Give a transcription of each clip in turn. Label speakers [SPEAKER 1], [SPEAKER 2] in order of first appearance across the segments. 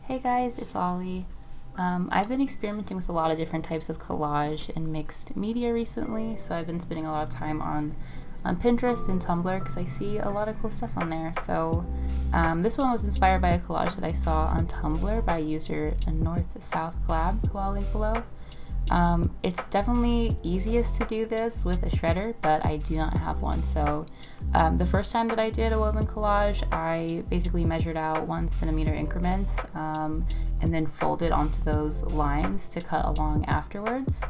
[SPEAKER 1] Hey guys, it's Ollie. I've been experimenting with a lot of different types of collage and mixed media recently, so I've been spending a lot of time on Pinterest and Tumblr because I see a lot of cool stuff on there. So this one was inspired by a collage that I saw on Tumblr by user North South Glab, who I'll link below. It's definitely easiest to do this with a shredder, but I do not have one. So the first time that I did a woven collage, I basically measured out 1 centimeter increments and then folded onto those lines to cut along afterwards.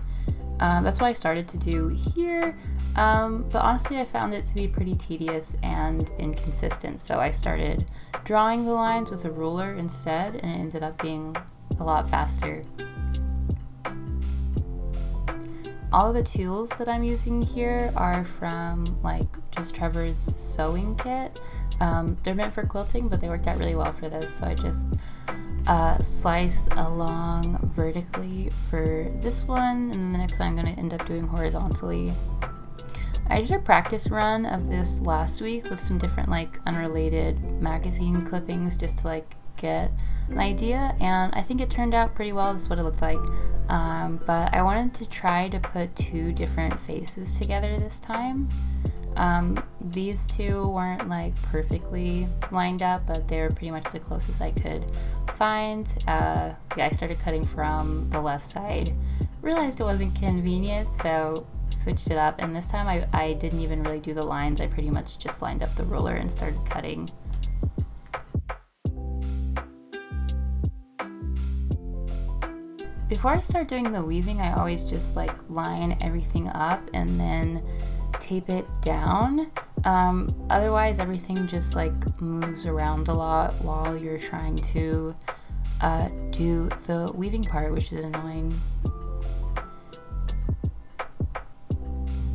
[SPEAKER 1] That's what I started to do here, but honestly I found it to be pretty tedious and inconsistent, so I started drawing the lines with a ruler instead, and it ended up being a lot faster. All of the tools that I'm using here are from just Trevor's sewing kit. They're meant for quilting, but they worked out really well for this, so I just sliced along vertically for this one, and then the next one I'm going to end up doing horizontally. I did a practice run of this last week with some different unrelated magazine clippings just to get an idea, and I think it turned out pretty well. This is what it looked like, but I wanted to try to put two different faces together this time. These two weren't perfectly lined up, but they were pretty much the closest I could find. I started cutting from the left side, realized it wasn't convenient, so switched it up, and this time I didn't even really do the lines. I pretty much just lined up the ruler and started cutting. Before I start doing the weaving, I always just line everything up and then tape it down. Otherwise everything just moves around a lot while you're trying to do the weaving part, which is annoying.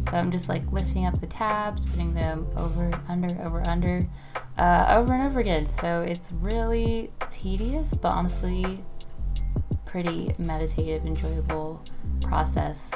[SPEAKER 1] So I'm just lifting up the tabs, putting them over, under, over and over again. So it's really tedious, but honestly pretty meditative, enjoyable process.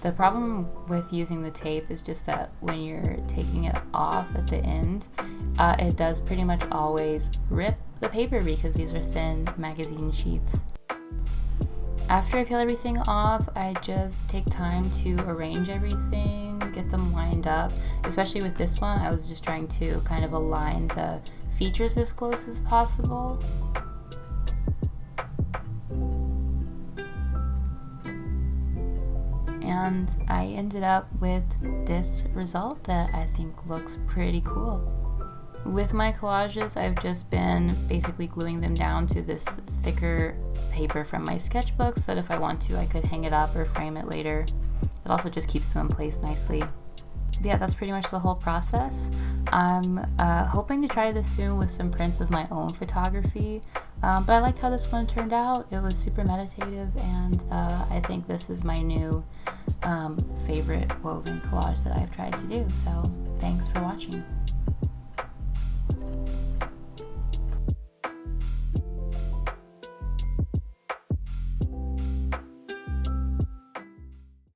[SPEAKER 1] The problem with using the tape is just that when you're taking it off at the end, it does pretty much always rip the paper because these are thin magazine sheets. After I peel everything off, I just take time to arrange everything, get them lined up. Especially with this one, I was just trying to kind of align the features as close as possible. And I ended up with this result that I think looks pretty cool. With my collages, I've just been basically gluing them down to this thicker paper from my sketchbook so that if I want to, I could hang it up or frame it later. It also just keeps them in place nicely. Yeah, that's pretty much the whole process. I'm hoping to try this soon with some prints of my own photography, but I like how this one turned out. It was super meditative, and I think this is my new favorite woven collage that I've tried to do. So thanks for watching.